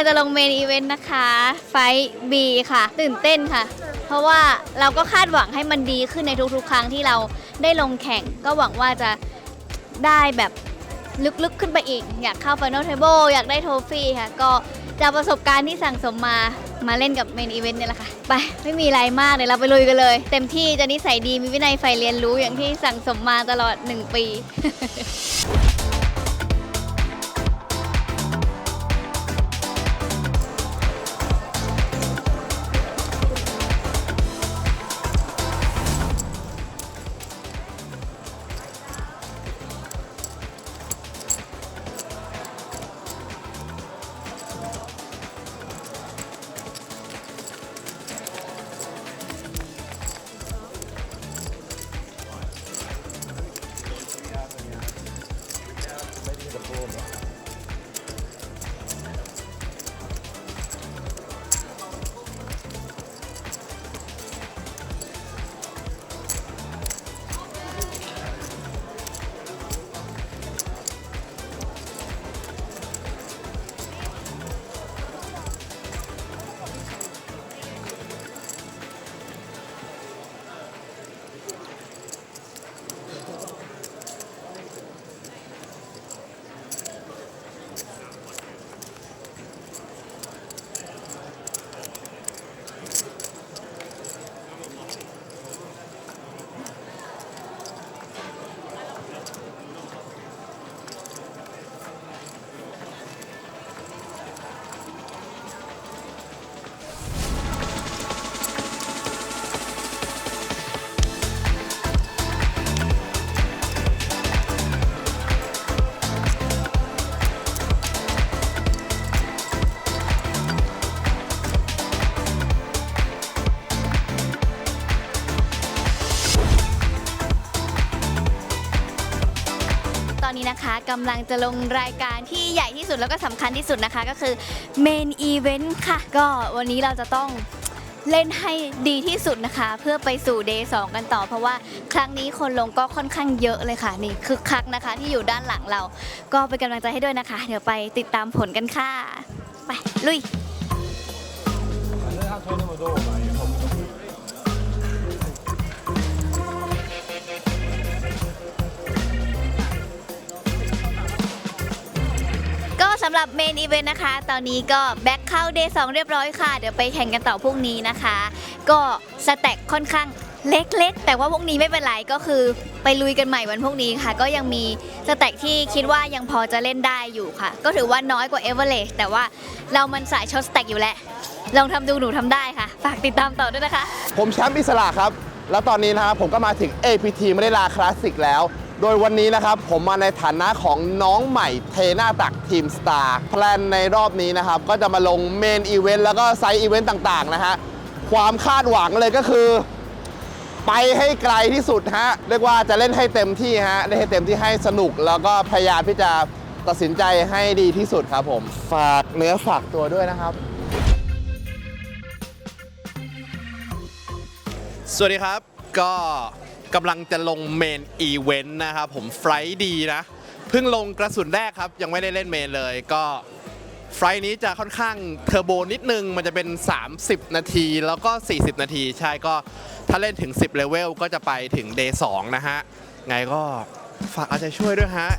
งจะลงเมนอีเวนต์นะคะไฟบีค่ะตื่นเต้นค่ะเพราะว่าเราก็คาดหวังให้มันดีขึ้นในทุกๆครั้งที่เราได้ลงแข่งก็หวังว่าจะได้แบบลึกๆขึ้นไปอีกอยากเข้า Final Table อยากได้โทฟี่ค่ะก็จากประสบการณ์ที่สั่งสมมาเล่นกับเมนอีเวนต์นี่แหละค่ะไปไม่มีอะไรมากเดี๋ยวเราไปลุยกันเลยเต็มที่จะนิสัยดีมีวินัยใฝ่เรียนรู้อย่างที่สั่งสมมาตลอด1 ปีตอนนี้นะคะกำลังจะลงรายการที่ใหญ่ที่สุดแล้วก็สำคัญที่สุดนะคะก็คือเมนอีเวนต์ค่ะก็วันนี้เราจะต้องเล่นให้ดีที่สุดนะคะเพื่อไปสู่ Day 2 กันต่อเพราะว่าครั้งนี้คนลงก็ค่อนข้างเยอะเลยค่ะนี่คึกคักนะคะที่อยู่ด้านหลังเราก็เป็นกำลังใจให้ด้วยนะคะเดี๋ยวไปติดตามผลกันค่ะไปลุยสำหรับเมนอีเวนต์นะคะตอนนี้ก็แบ็คเข้า Day 2 เรียบร้อยค่ะเดี๋ยวไปแข่งกันต่อพรุ่งนี้นะคะก็สแต็กค่อนข้างเล็กๆแต่ว่าพรุ่งนี้ไม่เป็นไรก็คือไปลุยกันใหม่วันพรุ่งนี้ค่ะก็ยังมีสแต็กที่คิดว่ายังพอจะเล่นได้อยู่ค่ะก็ถือว่าน้อยกว่าเอเวอเรจแต่ว่าเรามันสายช็อตสแต็กอยู่แล้วลองทำดูหนูทำได้ค่ะฝากติดตามต่อด้วยนะคะผมแชมป์อิสระครับแล้วตอนนี้นะครับผมก็มาถึง APT ไม่ได้ลาคลาสสิกแล้วโดยวันนี้นะครับผมมาในฐานะของน้องใหม่เทหน้าตักทีมสตาร์แพลนในรอบนี้นะครับก็จะมาลงเมนอีเวนต์แล้วก็ไซด์อีเวนต์ต่างๆนะฮะความคาดหวังเลยก็คือไปให้ไกลที่สุดฮะเรียกว่าจะเล่นให้เต็มที่ฮะเล่นให้เต็มที่ให้สนุกแล้วก็พยายามที่จะตัดสินใจให้ดีที่สุดครับผมฝากเนื้อฝากตัวด้วยนะครับสวัสดีครับก็กำลังจะลงเมนอีเวนต์นะครับผมไฟล์ดีนะเพิ่งลงกระสุนแรกครับยังไม่ได้เล่นเมนเลยก็ไฟล์นี้จะค่อนข้างเทอร์โบนิดนึงมันจะเป็น30 นาทีแล้วก็40 นาทีใช่ก็ถ้าเล่นถึง10เลเวลก็จะไปถึง Day 2 นะฮะไงก็ฝากเอาใจช่วยด้วยฮะ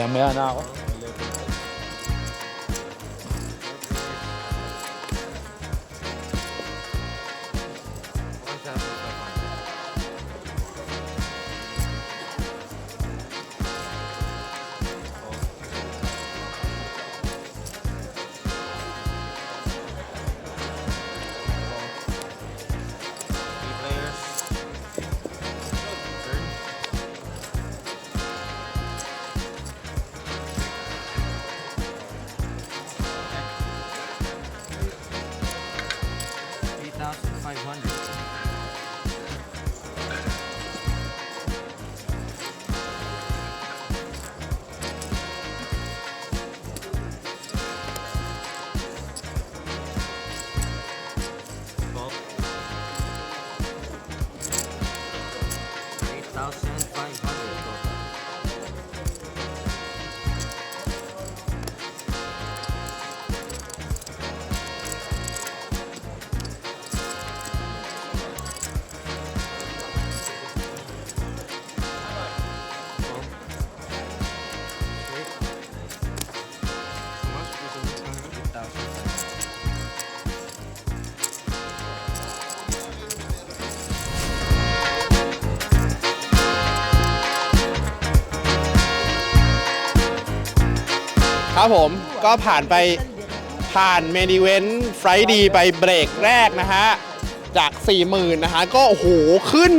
Maya na ako.ครับผมก็ผ่านเมนอีเวนต์ไฟล์ดีไปเบรกแรกนะฮะจาก 40,000 นะฮะก็โอ้โหขึ้น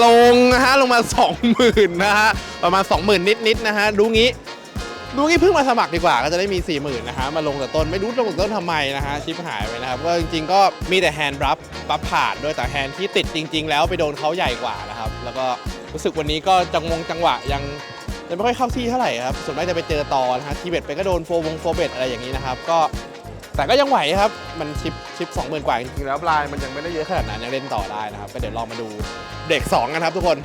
ลงนะฮะลงมา 20,000 นะฮะประมาณ 20,000 นิดๆนะฮะดูงี้เพิ่งมาสมัครดีกว่าก็จะได้มี 40,000 นะฮะมาลงแต่ต้นไม่รู้ลงแต่ต้นทำไมนะฮะชิปหายไปนะครับก็จริงๆก็มีแต่แฮนด์รับผ่านด้วยแต่แฮนด์ที่ติดจริงๆแล้วไปโดนเขาใหญ่กว่านะครับแล้วก็รู้สึกวันนี้ก็จังหวะยังไม่ค่อยเข้าที่เท่าไหร่ครับส่วนมากจะไปเจอตอนะฮะทีเบ็ดไปก็โดนโฟเบ็ดอะไรอย่างนี้นะครับก็แต่ก็ยังไหวครับมันชิป 20,000 กว่าจริงๆแล้วปลายมันยังไม่ได้เยอะขนาดนั้นยังเล่นต่อได้นะครับก็เดี๋ยวลองมาดูเบรก2กันครับทุกคน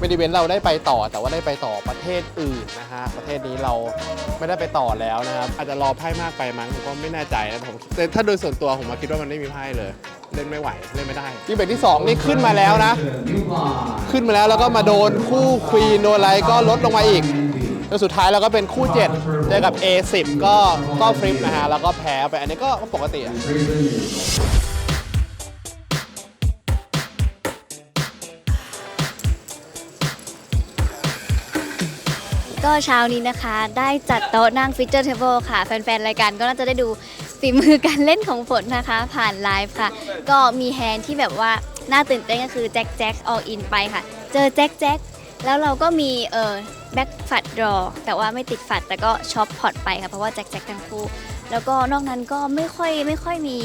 เมนอีเวนต์เราได้ไปต่อแต่ว่าได้ไปต่อประเทศอื่นนะฮะประเทศนี้เราไม่ได้ไปต่อแล้วนะครับอาจจะรอไพ่มากไปมั้งผมก็ไม่แน่ใจนะผมแต่ถ้าโดยส่วนตัวผมคิดว่ามันไม่มีไพ่เลยเล่นไม่ไหวเล่นไม่ได้ที่เบรกที่2นี่ขึ้นมาแล้วนะขึ้นมาแล้วแล้วก็มาโดนคู่ควีนโดนอะไรก็ลดลงมาอีกแล้วสุดท้ายเราก็เป็นคู่7เจอกับ A10 ก็ฟลิปนะฮะแล้วก็แพ้ไปอันนี้ก็ปกติก็เช้านี้นะคะได้จัดโต๊ะนั่งฟิชเจอร์เทเบิลค่ะแฟนๆรายการก็น่าจะได้ดูฝีมือการเล่นของฝนนะคะผ่านไลฟ์ค่ะก็มีแฮนด์ที่แบบว่าน่าตื่นเต้นก็คือแจ็คออลอินไปค่ะเจอแจ็คแล้วเราก็มีแบ็คฟัดดรอแต่ว่าไม่ติดฟัดแต่ก็ช็อปพอร์ตไปค่ะเพราะว่าแจ็คทั้งคู่แล้วก็นอกนั้นก็ไม่ค่อยมี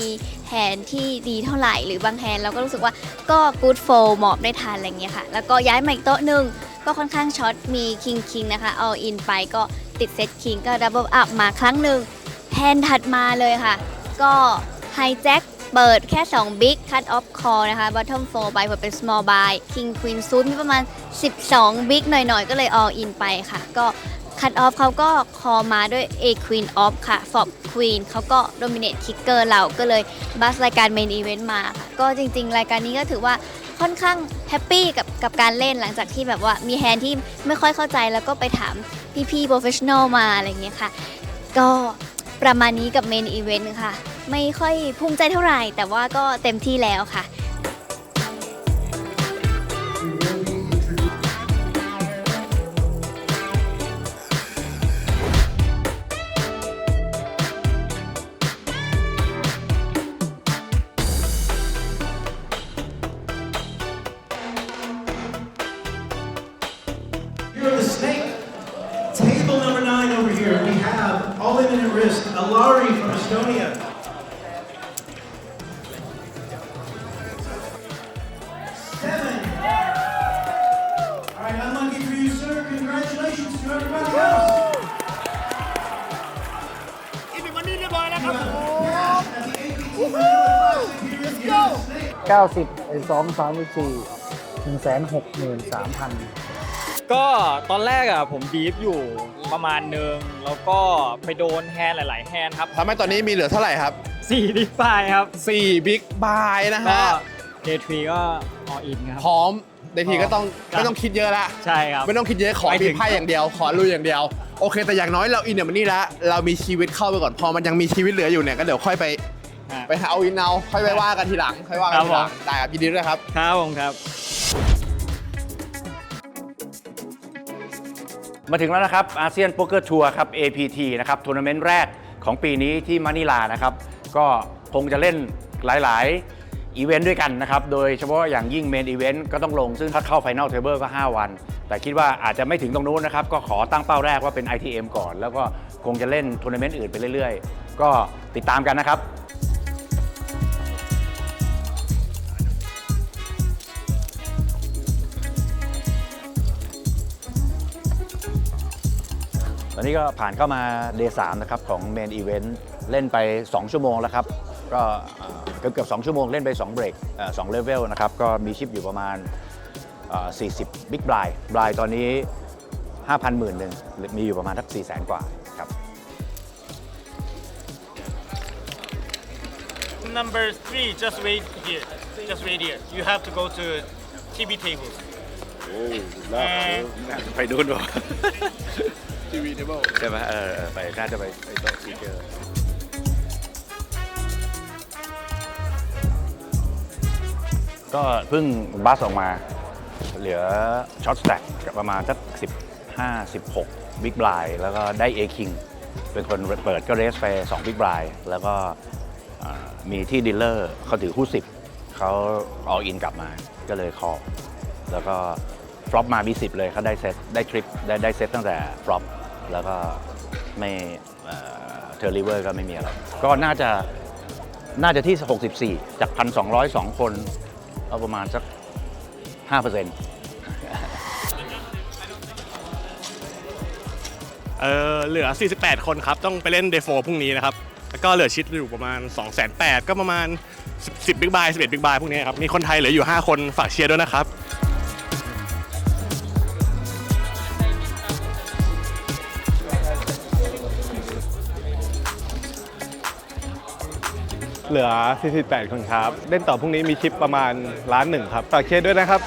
แฮนด์ที่ดีเท่าไหร่หรือบางแฮนด์เราก็รู้สึกว่าก็กู๊ดโฟลหมอบได้ทานอะไรเงี้ยค่ะแล้วก็ย้ายมาอีกโต๊ะหนึ่ง ก็ค่อนข้างช็อตมีคิงนะคะ all in ไปก็ติดเซตคิงก็ดับเบิลอัพมาครั้งหนึ่งแฮนด์ถัดมาเลยค่ะ ก็ไฮแจ็คเปิดแค่2 Big Cut Off Call นะคะ Bottom 4 by เปิดเป็น Small by King Queen Suit มีประมาณ12 Big หน่อยๆ ก็เลย All in ไปค่ะ ก็ Cut Off เขาก็ call มาด้วย A Queen Off ค่ะ Flop Queen เขาก็ Dominate Kicker เราก็เลยบัสรายการ Main Event มาค่ะ ก็จริงๆ รายการนี้ก็ถือว่าค่อนข้างแฮปปี้กับการเล่นหลังจากที่แบบว่ามีแฮนด์ที่ไม่ค่อยเข้าใจแล้วก็ไปถามพี่ๆ Professional มาอะไรอย่างเงี้ยค่ะ ก็ประมาณนี้กับ Main Event ค่ะ ไม่ค่อยภูมิใจเท่าไหร่ แต่ว่าก็เต็มที่แล้วค่ะ Here are the snake. Table number 9 over here. We have all in at risk. Alari from Estonia. 7. All right, unlucky for you, sir. Congratulations to everybody else. 90 ก็ตอนแรกอ่ะผมบีฟอยู่ประมาณนึงแล้วก็ไปโดนแฮนด์หลายๆแฮนด์ครับ ทำให้ตอนนี้มีเหลือเท่าไหร่ครับ 4 บิ๊กไฟครับ 4 Big Buy นะ ก็ ฮะ เดทรีก็ออินครับ พร้อมในทีก็ต้อง ครับ ไม่ต้องคิดเยอะละ ใช่ครับ ไม่ต้องคิดเยอะขอ ไปถึ มี ง ไพ่อย่างเดียว ขอลุยอย่างเดียว โอเค แต่อย่างน้อยเราอินเนี่ยมันนี่ละเรามีชีวิตเข้าไปก่อนพอมันยังมีชีวิตเหลืออยู่เนี่ยก็เดี๋ยวค่อยไป อ่ะ หาเอาอินเอาค่อยไปว่ากันทีหลังค่อยว่ากันทีหลัง ครับผม ได้ครับยินดีด้วยครับ ครับผมครับ มาถึงแล้วนะครับอาเซียนโป๊กเกอร์ทัวร์ครับ APT นะครับทัวร์นาเมนต์แรกของปีนี้ที่มะนิลานะครับก็คงจะเล่นหลายๆอีเวนต์ด้วยกันนะครับโดยเฉพาะอย่างยิ่งเมนอีเวนต์ก็ต้องลงซึ่งถ้าเข้าไฟน a ลเทเบิลก็ 5 วัน แต่คิดว่าอาจจะไม่ถึงตรงนู้นนะครับก็ขอตั้งเป้าแรกว่าเป็น ITM ก่อน แล้วก็คงจะเล่นทัวร์นาเมนต์อื่นไปเรื่อยๆ ก็ติดตามกันนะครับ ตอนนี้ก็ผ่านเข้ามา Day 3นะครับของ Main Event เล่นไป 2 ชั่วโมงแล้วครับก็เกือบ2 ชั่วโมงเล่นไป2 เบรก2 เลเวลนะครับก็มีชิปอยู่ประมาณ40 Big Blind ตอนนี้ 5,000 หมื่นหนึ่งมีอยู่ประมาณสัก 400,000 กว่าครับ Number 3, just wait here. Just wait here. You have to go to TV table. ไปดูดูทีวีเทเบิลใช่ไหมไปน่าจะไปโต๊ะซีเกอร์ก็เพิ่งบัสออกมาเหลือช็อตสแต็กประมาณสัก15-16 บิ๊กบลายแล้วก็ได้เอคิงเป็นคนเปิดก็เรสไป2 บิ๊กบลายแล้วก็มีที่ดีลเลอร์เขาถือคู่10เขาเอาอินกลับมาก็เลยคอแล้วก็ฟลอปมามี10เลยเขาได้เซตได้ทริปได้เซตตั้งแต่ฟลอปแล้วก็ไม่เทอร์ริเวอร์ก็ไม่มีอะไรก็น่าจะที่ 64 จาก 1,202 คนเอาประมาณสัก 5% เหลือ 48 คนครับ ต้องไปเล่นเดย์โฟพรุ่งนี้นะครับ แล้วก็เหลือชิดอยู่ประมาณ 280,000 ก็ประมาณ 10 บิ๊กบาย 11 บิ๊กบายพวกนี้ครับ มีคนไทยเหลืออยู่ 5 คนฝากเชียร์ด้วยนะครับ เหลือ 48 คนครับ เล่นต่อพรุ่งนี้มีชิปประมาณ1,000,000ครับฝากเชียร์ด้วยนะครับ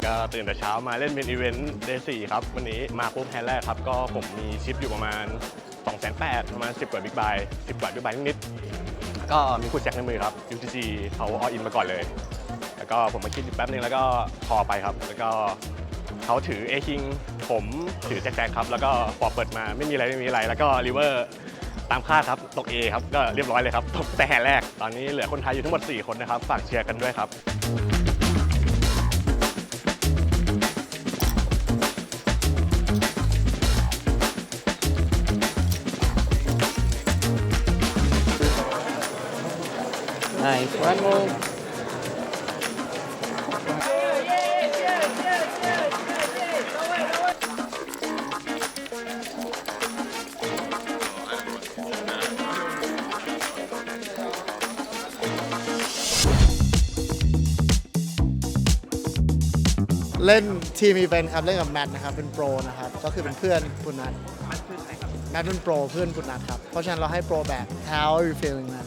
ก็ตื่นแต่เช้ามาเล่นเป็นอีเวนต์เดย์4ครับ วันนี้มาปุ๊บแฮนด์แรกครับ ก็ผมมีชิปอยู่ประมาณ 280,000 ประมาณ 10 กว่าบิ๊กไบค์10 กว่าบิ๊กไบค์นิดๆก็มีคู่แจ็คในมือครับ UTG เขาอออินมาก่อนเลย แล้วก็ผมมาคิดแป๊บนึงแล้วก็พอไปครับ แล้วก็เขาถือเอคิงผมถือแจ็คครับ แล้วก็พอเปิดมาไม่มีอะไร แล้วก็ริเวอร์ ตามคาดครับตก A ครับก็เรียบร้อยเลยครับตกแต่แห่แรกตอนนี้เหลือคนไทยอยู่ทั้งหมด4 คนนะครับฝากเชียร์กันด้วยครับ Nice one more เล่นทีมอีเวนต์ครับเล่นกับแมทนะครับเป็นโปรนะครับก็คือเป็นเพื่อนคุณนัทแมทเป็นโปรเพื่อนคุณนัทครับเพราะฉะนั้นเราให้โปรแบก How are you feeling man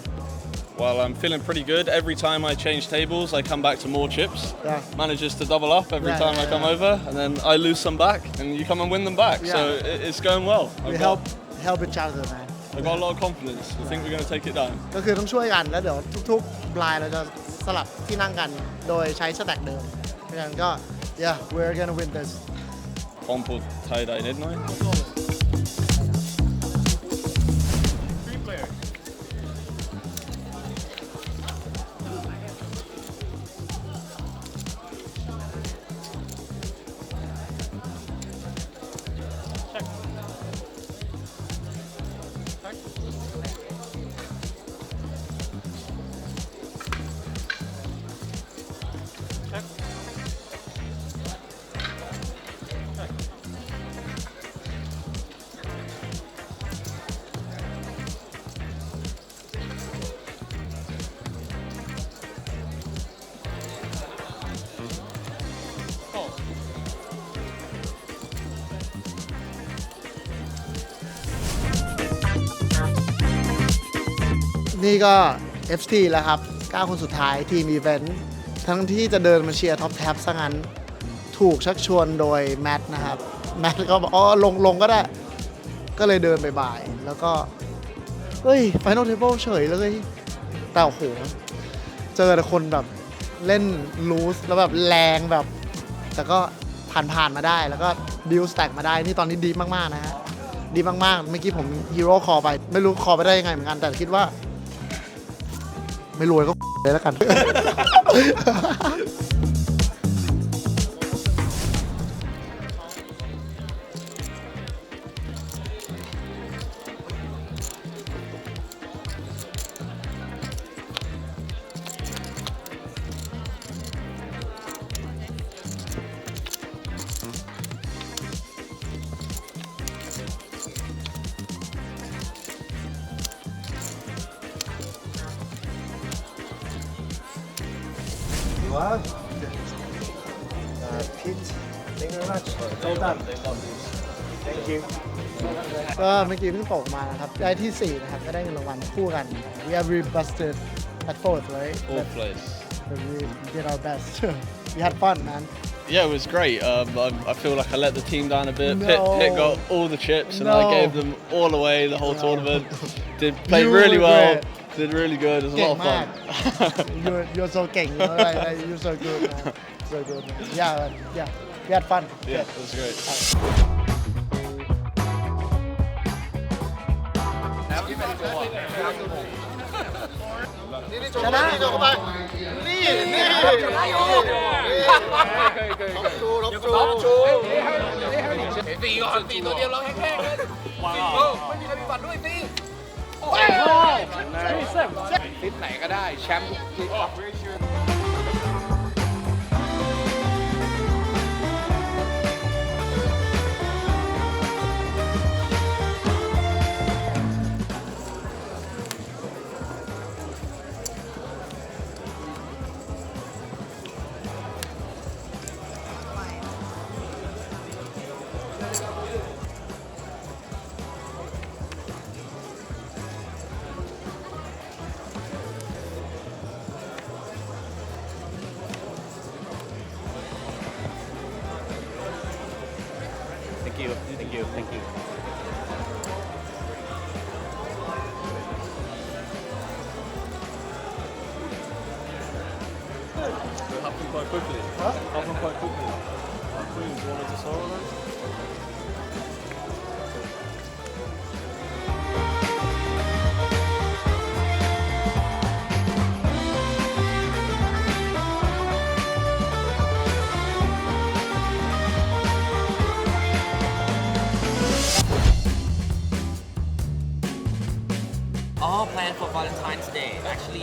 Well, I'm feeling pretty good. Every time I change tables, I come back to more chips. Yeah. Manages to double up every Yeah, time yeah, I come yeah. over, and then I lose some back, and you come and win them back. Yeah. So it's going well. we help each other man I've got a lot of confidence. I think we're going to take it down. ก็คือต้องช่วยกันแล้วเดี๋ยวทุกๆบลายเราจะสลับที่นั่งกันโดยใช้สแต็กเดิมเพราะฉะนั้นก็ yeah we're gonna win this On på tie-dye, didn't I? นี่ก็ FT แล้วครับ 9 คนสุดท้ายทีมอีเวนต์ทั้งที่จะเดินมาเชียร์ท็อปแท็บซะงั้นถูกชักชวนโดยแมทนะครับ แมทก็บอกอ๋อลงก็ได้ ก็เลยเดินบ่ายๆแล้วก็ เฮ้ยไฟนอลเทเบิลเฉยเลย แต่โอ้โห เจอแต่คนแบบเล่นลูสแล้วแบบแรงแบบ แต่ก็ผ่านมาได้แล้วก็บิลสแต็กมาได้ นี่ตอนนี้ดีมากๆนะฮะ ดีมากๆ เมื่อกี้ผมฮีโร่คอไป ไม่รู้คอไปได้ยังไงเหมือนกัน แต่คิดว่า ไม่รวยก็เลยแล้วกัน ก็เมื่อกี้เพิ่งตกมานะครับ ได้ที่ 4 นะครับ ก็ได้เงินรางวัลคู่กัน We have busted at fourth right Fourth place. but we did our best we had fun man Yeah, it was great. I feel like I let the team down a bit. No. Pitt got all the chips, and I No. gave them all away the whole No. tournament. Played You really were well. great. Did really good. It was a เก่ง lot of มาก fun. you're so เก่ง you're so good man so good man yeah we had fun Yeah, it was great. ชนะนี่เข้าไปนี่ชนะอยู่ท็อปชูสี่ก่อน4ตัวเดียวเราแห้งๆเลยไม่มีใครมีบัตรด้วยสิทิศไหนก็ได้แชมป์ทิศ Thank you. Thank you. Thank you. It happened quite quickly. Happened quite quickly. Queens wanted to solo then? I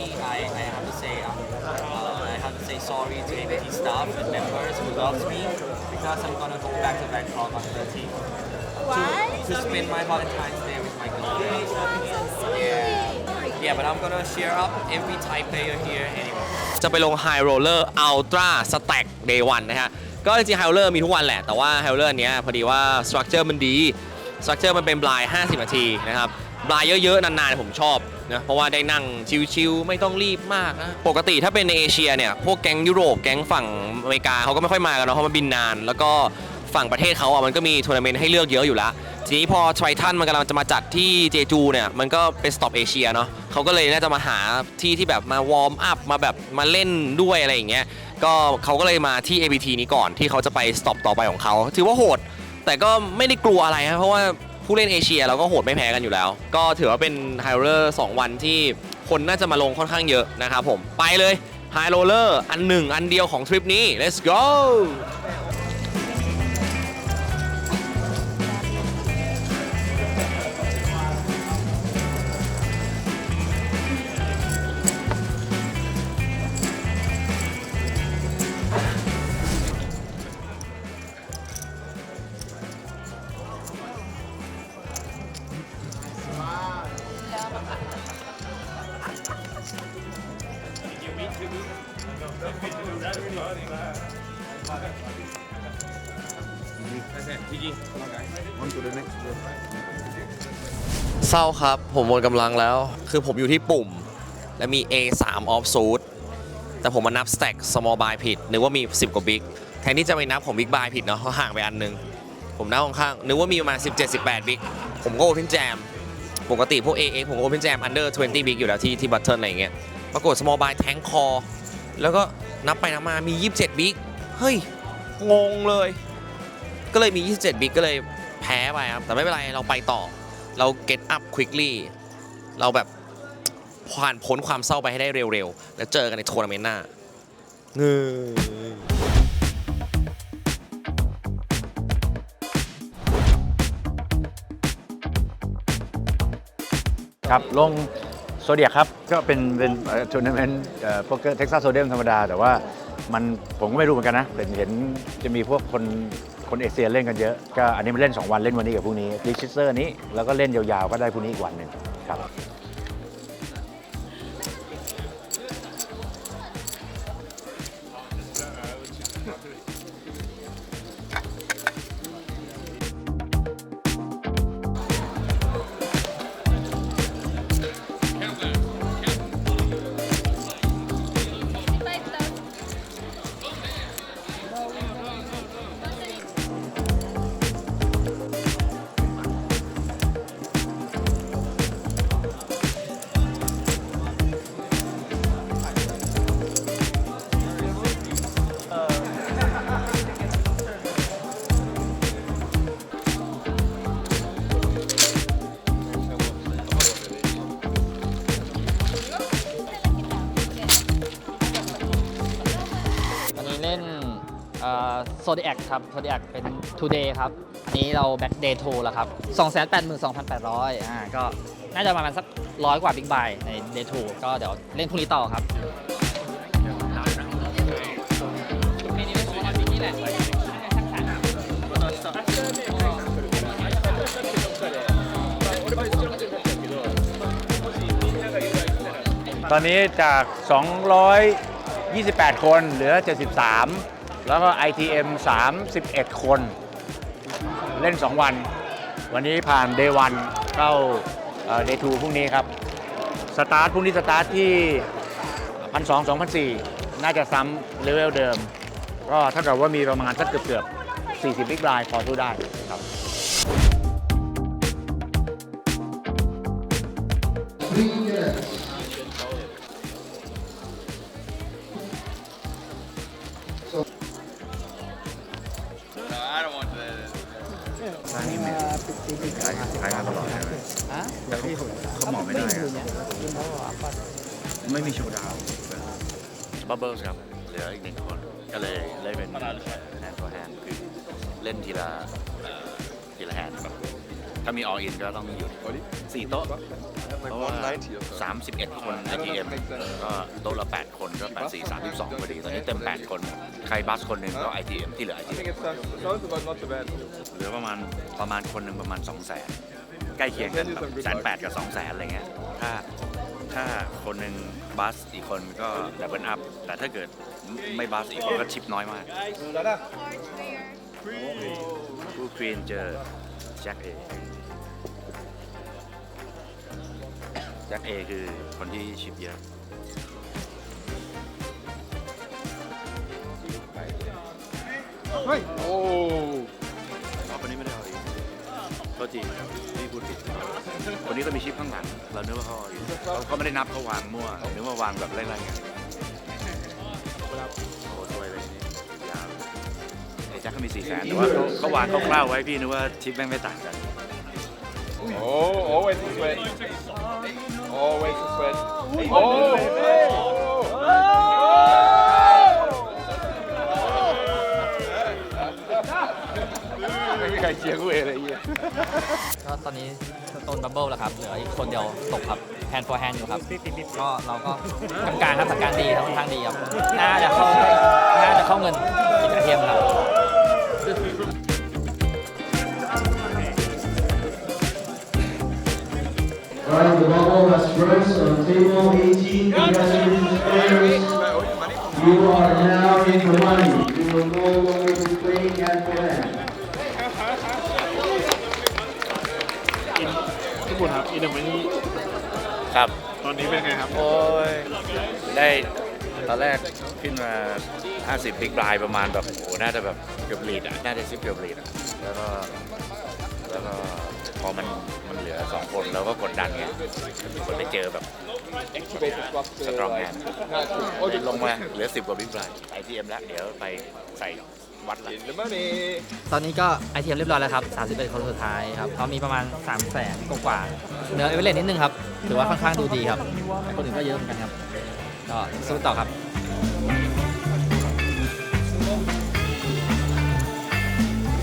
have to say I have to say sorry to ABT staff and members who loves me because I'm gonna go back to Bangkok on 13th to spend my Valentine's Day with my girlfriend. Yeah, but I'm gonna cheer up every Thai player here anyway. จะไปลง High Roller Ultra Stack Day 1 นะฮะก็จริงๆ High Roller มีทุกวันแหละแต่ว่า High Roller เนี้ยพอดีว่า Structure มันดี Structure มันเป็นบลาย50 นาทีนะครับบลายเยอะๆนานๆผมชอบนะเพราะว่าได้นั่งชิลๆไม่ต้องรีบมากนะปกติถ้าเป็นในเอเชียเนี่ยพวกแก๊งยุโรปแก๊งฝั่งอเมริกาเขาก็ไม่ค่อยมากันเนาะเพราะมันบินนานแล้วก็ฝั่งประเทศเขาอ่ะมันก็มีทัวร์นาเมนต์ให้เลือกเยอะอยู่แล้วทีนี้พอไททันมันกำลังจะมาจัดที่เจจูเนี่ยมันก็เป็นสต็อปเอเชียเนาะเขาก็เลยน่าจะมาหาที่ที่แบบมาวอร์มอัพมาแบบมาเล่นด้วยอะไรอย่างเงี้ยก็เขาก็เลยมาที่ ABT นี้ก่อนที่เขาจะไปสต็อปต่อไปของเขาถือว่าโหดแต่ก็ไม่ได้กลัวอะไรครับเพราะว่าผู้เล่นเอเชียเราก็โหดไม่แพ้กันอยู่แล้วก็ถือว่าเป็นไฮโรลเลอร์2วันที่คนน่าจะมาลงค่อนข้างเยอะนะครับผมไปเลยไฮโรลเลอร์อันเดียวของทริปนี้ let's goเศร้าครับผมหมดกำลังแล้วคือผมอยู่ที่ปุ่มและมี A3 off suit แต่ผมมานับ stack small buy ผิดนึกว่ามี10กว่า big แทนที่จะไปนับของ big buy ผิดเนาะเขาห่างไปอันนึงผมนับข้างๆนึกว่ามีประมาณ17-18 big ผมก็ open jam ปกติพวก AX ผม open jam under 20 big อยู่แล้วที่ button อะไรอย่างเงี้ยปรากฏ small buy tank call แล้วก็นับไปนับมามี27 big เฮ้ยงงเลยก็เลยมี27 big ก็เลยแพ้ไปครับแต่ไม่เป็นไรเราไปต่อเรา get up quickly เราแบบผ่านพ้นความเศร้าไปให้ได้เร็วๆแล้วเจอกันในทัวร์นาเมนต์หน้าครับลงโซเดียครับก็เป็นทัวร์นาเมนต์โป๊กเกอร์เท็กซัสโซเดียมธรรมดาแต่ว่าผมก็ไม่รู้เหมือนกันนะเห็นจะมีพวกคนเอเชียเล่นกันเยอะก็อันนี้มันเล่น2วันเล่นวันนี้กับพรุ่งนี้ลิชิสเตอร์นี้แล้วก็เล่นยาวๆก็ได้พรุ่งนี้อีกวันหนึ่งครับโซดิแอคครับโซดิแอคเป็น today ครับอันนี้เรา back day 2แล้วครับ 282,800ก็น่าจะประมาณสัก100 กว่า big buy ใน day 2ก็เดี๋ยวเล่นพรุ่งนี้ต่อครับตอนนี้จาก228 คนเหลือ73แล้วก็ ITM 31 คนเล่น2วันวันนี้ผ่าน Day 1เข้าDay 2พรุ่งนี้ครับสตาร์ทพรุ่งนี้สตาร์ทที่ 1,200-2,400 น่าจะซ้ำเลเวลเดิมก็เท่ากับว่ามีประมาณสักเกือบ40 บิ๊กไลน์พอสู้ได้ครับขายงานตลอดใช่ไหมแล้วที่เขาหมอไม่ได้ไม่มีโชว์ดาวบับเบิ้ลครับเหลืออีก1 คนก็เลยเล่นเป็นแฮนด์ต่อแฮนด์คือเล่นทีละแฮนด์แบบ ถ้ามี all in ก็ต้องหยุด4 โต๊ะเพราะว่า31 คน ITM ก็โต๊ะละ 8 คนก็84 32พอดีตอนนี้เต็ม 8 คนใครบัสคนหนึ่งก็ ITM ที่เหลือ ITM เหลือประมาณคนหนึ่งประมาณ 200,000 ใกล้เคียงกันแบบ180,000 กับ 200,000 อะไรเงี้ยถ้าคนหนึ่งบัสอีกคนก็ดับเบิลอัพแต่ถ้าเกิดไม่บัสอีกคนก็ชิปน้อยมากผู้ควีนเจอแจ็คเอคือคนที่ชิปเยอะเฮ้ยโอ้คนนี้ไม่ได้เอาอีกโทษทีพี่พูดผิดคนนี้ก็มีชิปข้างหลังเรานึกว่าเขาเอาอีกเขาไม่ได้นับเขาวางมั่วนึกว่าวางแบบไล่ๆกันโอ้สวยเลยนี่ยาวไอ้แจ็คเขามี400,000แต่ว่าเขาวางคร่าวๆไว้พี่นึกว่าชิปแม่งไม่ต่างกันOh, always a sweat. Always a sweat. Oh! ไม่มีใครเชียร์กูเองเลยก็ตอนนี้ต้นดับเบิลแล้วครับเหลืออีกคนเดียวตกครับแฮนด์ฟอร์แฮนด์อยู่ครับก็เราก็ทำการครับทำการดีครับค่อนข้างดีครับน่าจะเข้าเงินอีกเทียมครับ Alright, the bubble has first on table 18. Congratulations, players. You are now in the money. You will no longer be playing hand for hand. ทุกคนครับอินเดอร์เมนี่ ครับ ตอนนี้เป็นไงครับ โอ้ยได้ตอนแรกขึ้นมา50บิ๊กไลน์ประมาณแบบโอ้น่าจะแบบเกือบลีดอ่ะน่าจะชิปเกือบลีดอ่ะแล้วก็พอมันเหลือ2 คนแล้วก็กดดันไงคนไปเจอแบบสตรองแมนลงมาเหลือ10 กว่าบิ๊กไลน์ ITM แล้วเดี๋ยวไปใส่วัดละ ตอนนี้ก็ ITM เรียบร้อยแล้วครับ31 คนสุดท้ายครับเขามีประมาณ 300,000 กว่าๆเหนือเอเวอเรสต์นิดนึงครับถือว่าค่อนข้างดูดีครับแต่คนอื่นก็เยอะเหมือนกันครับก็สู้ต่อครับ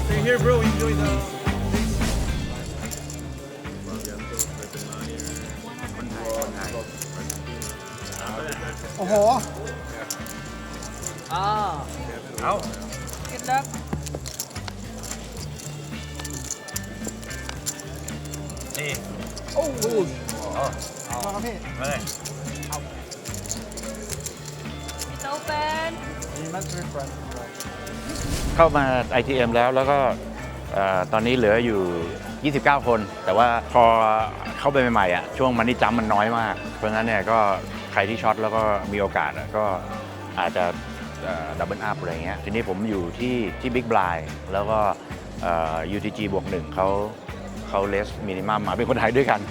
Stay here, bro. Enjoy the. โอ้โห เอา Good luck นี่ โอ้โหเอาครับพี่ มาเลย It's open เข้ามา ITM แล้วก็ตอนนี้เหลืออยู่ 29 คน แต่ว่าพอเข้าไปใหม่ๆอ่ะช่วงมันนี่จัมมันน้อยมาก เพราะฉะนั้นเนี่ยก็ใครที่ช็อตแล้วก็มีโอกาสก็อาจจะดับเบิลอัพอะไรเงี้ยทีนี้ผมอยู่ที่บิ๊กบลายแล้วก็ UTG บวก 1เขาเลสมินิมัมมาเป็นคนไทยด้วยกัน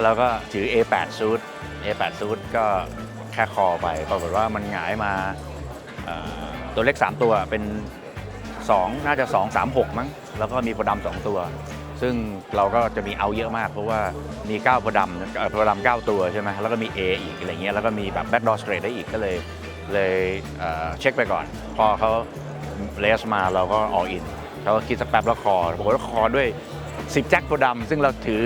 แล้วก็ถือ A8 ซูทก็แค่คอไปปรากฏว่ามันหงายมาตัวเล็ก3 ตัวเป็น2น่าจะ236มั้งแล้วก็มีโพดำ2 ตัวซึ่งเราก็จะมีเอาเยอะมากเพราะว่ามี9โพดำ9 ตัวใช่ไหมแล้วก็มี A อีกอะไรเงี้ยแล้วก็มีแบบแบ็คดอร์สเตรทได้อีกก็เลยเช็คไปก่อนพอเขาเลสมาเราก็อออินเขาก็คิดสักแป๊บแล้วคอผมก็คอด้วย10 แจ็คโพดำซึ่งเราถือ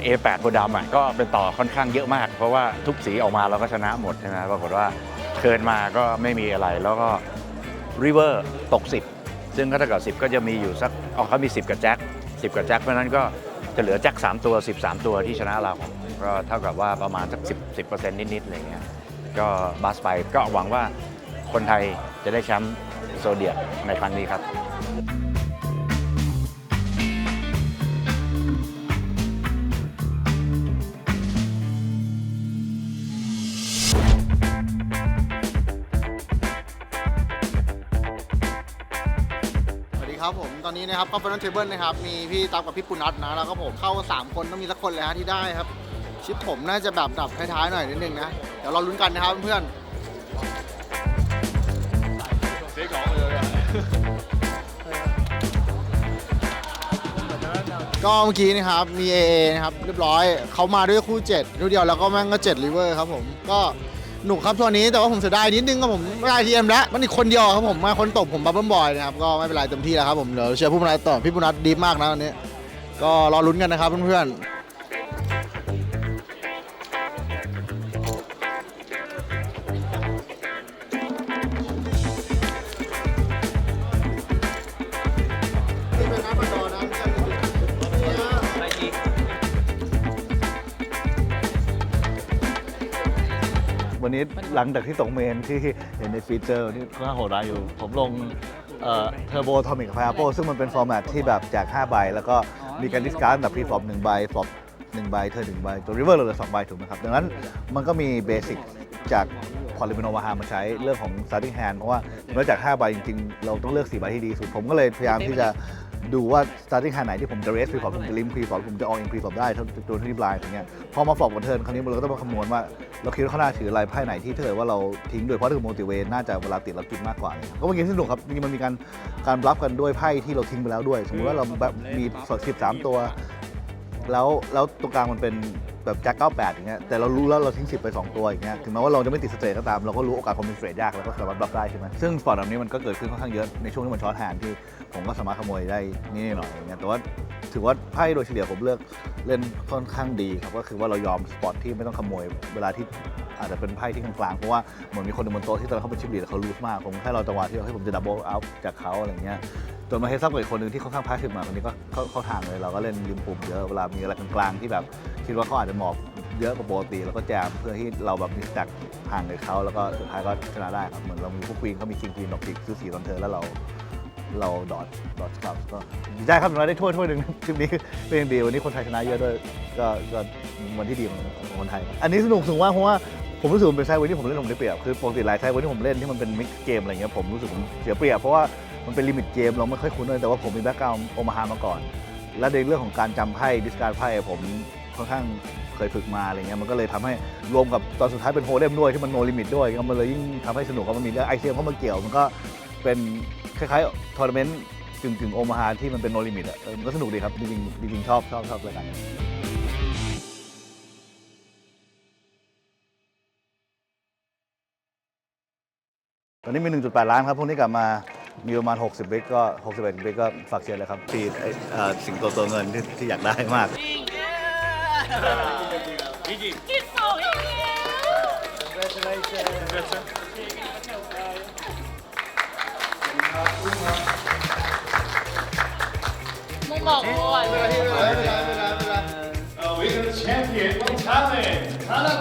A8 โพดำอ่ะก็เป็นต่อค่อนข้างเยอะมากเพราะว่าทุกสีออกมาเราก็ชนะหมดใช่ไหมปรากฏว่าเทิร์นมาก็ไม่มีอะไรแล้วก็ริเวอร์ตก10ซึ่งก็ถ้าเกิด10ก็จะมีอยู่สักเขามี10 กับแจ็ค10 กับแจ็คเพราะฉะนั้นก็จะเหลือแจ็ค3 ตัว13 ตัวที่ชนะเราก็เท่ากับว่าประมาณสัก10% นิดๆอะไรเงี้ยก็บัสไปก็หวังว่าคนไทยจะได้แชมป์โซเดียกในครั้งนี้ครับครับผมตอนนี้นะครับก็Final Tableนะครับมีพี่ตั๊กกับพี่ปุนัทนะแล้วก็ผมเข้า3 คนต้องมีสักคนเลยฮะที่ได้ครับชิปผมน่าจะแบบดับท้ายๆหน่อยนิดนึงนะเดี๋ยวเราลุ้นกันนะครับเพื่อนก็เมื่อกี้นะครับมี AA นะครับเรียบร้อยเขามาด้วยคู่7คู่เดียวแล้วก็แม่งก็7ริเวอร์ครับผมก็หนุกครับทัวร์นี้แต่ว่าผมเสียดายนิดนึงครับผมไม่ได้ ITM แล้วมันอีกคนเดียวครับผมมาคนตกผมบับเบิ้ลบอยนะครับก็ไม่เป็นไรเต็มที่แล้วครับผมเดี๋ยวเชียร์ผู้บรรยายต่อพี่ปุนัทดีมากนะวันนี้ ก็รอลุ้นกันนะครับเพื่อนวันนี้หลังจากที่ตกเมนที่เห็นในฟีเจอร์นี่ค่อนข้างโหดร้ายอยู่ ผมลงเทอร์โบทอมิกพายาโปซึ่งมันเป็นฟอร์แมตที่แบบจาก5ใบแล้วก็มีการดิสการ์ดแบบพรีฟอร์ม1ใบฟอร์ม1ใบเธอ1ใบตัวริเวอร์เหลือ2ใบถูกไหมครับดังนั้นมันก็มีเบสิกจากพอลิมิโนมาฮามาใช้เรื่องของ starting hand เพราะว่าเนื่องจาก5ใบจริงๆเราต้องเลือก4ใบที่ดีสุดผมก็เลยพยายามที่จะดูว่า starting hand ไหนที่ผมจะ raise pre-flop ผมจะ limp pre-flop ผมจะ all in pre-flop ได้ตัวที่ blind อย่างเงี้ยพอมา flop บนเทิร์นคราวนี้เราก็ต้องมาคำนวณว่าเราคิดว่าเขาน่าถืออะไรไพ่ไหนที่ถ้าเกิดว่าเราทิ้งโดยเพราะถ้าเกิด multi-way น่าจะเวลาติดเรากินมากกว่าก็เมื่อกี้ที่สนุกครับมันมีการบลัฟกันด้วยไพ่ที่เราทิ้งไปแล้วด้วยสมมติว่าเราแบบมี13ตัวแล้วตรงกลางมันเป็นแบบแจ็ค98อย่างเงี้ยแต่เรารู้แล้วเราทิ้ง10ไป2ตัวอย่างเงี้ยถึงแม้ว่าเราจะไม่ติดสเตรทก็ตามเราก็รู้โอกาสคอมมินสเตรทยากแล้วก็สามารถบลัฟได้ใช่ไหมซึ่งสปอร์ตแบบนี้มันก็เกิดขึ้นค่อนข้างเยอะในช่วงที่มันช็อตแฮนด์ที่ผมก็สามารถขโมยได้นิดหน่อยอย่างเงี้ยแต่ว่าถือว่าไพ่โดยเฉลี่ยผมเลือกเล่นค่อนข้างดีครับก็คือว่าเรายอมสปอร์ตที่ไม่ต้องขโมยเวลาที่อาจจะเป็นไพ่ที่กลางๆเพราะว่าเหมือนมีคนบนโต๊ะที่ตอนเขาเป็นชิปลีดเขาลูสมากผมแค่รอจังหวะที่ผมจะดับเบิลเอาจากเขาอะไรเงี้ยจนมาเฮดซับกับอีกคนหนึ่งที่ค่อนข้างพาสซีฟมาคนนี้ก็เข้าทางเลยเราก็เล่นริมปุ่มเยอะเวลามีอะไรกลางๆที่แบบคิดว่าเขาอาจจะหมอบเยอะกว่าปกติแล้วก็แจมเพื่อที่เราแบบมีสแต็กห่างกับเขาแล้วก็สุดท้ายก็ชนะได้ครับเหมือนเรามีพวกควีนเขามีคิงควีนดอกจิกซื้อ4ตอนเธอแล้วเราดอทครับก็ดีใจครับเราได้ถ้วยหนึ่งทริปนี้เป็นดีวันนี้คนไทยชนะเยอะด้วยก็วันที่ดีของคนไทยอันนี้สนุกว่าเพราะว่าผมรู้สึกมันเป็นไซด์เวย์ที่ผมเล่นผมได้เปรียบคือปกติหลายไซด์เวย์ที่ผมเล่นที่มันเป็นมิกซ์เกมอะไรเงี้ยผมรู้สึกผมเสียเปรียบเพราะว่ามันเป็นลิมิตเกมเราไม่ค่อยคุ้นเลยแต่ว่าผมมีแบ็คกราวด์โอมาฮามาก่อนและในเรื่องของการจำไพ่ดิสการ์ดไพ่ผมค่อนข้างเคยฝึกมาอะไรเงี้ยมันก็เลยทำให้รวมกับตอนสุดท้ายเป็นโฮเดมด้วยที่มันโนลิมิตด้วยมันเลยยิ่งทำให้สนุกมันมีเรื่องไอเซียมเข้ามาเกี่ยวมันก็เป็นคล้ายๆทัวร์นาเมนต์กึ่งโอมาฮาที่มันเป็นโนลิมิตมันก็สนุกดีครับจริงชอบรายการตอนนี้มี 1.8 ล้านครับพวกนี้กลับมามีประมาณ60 บิ๊กก็61 บิ๊กก็ฝากเชียร์เลยครับที่สิ่งตัวเงินที่อยากได้มาก ไม่บอกด้วย We're gonna champion from Thailand.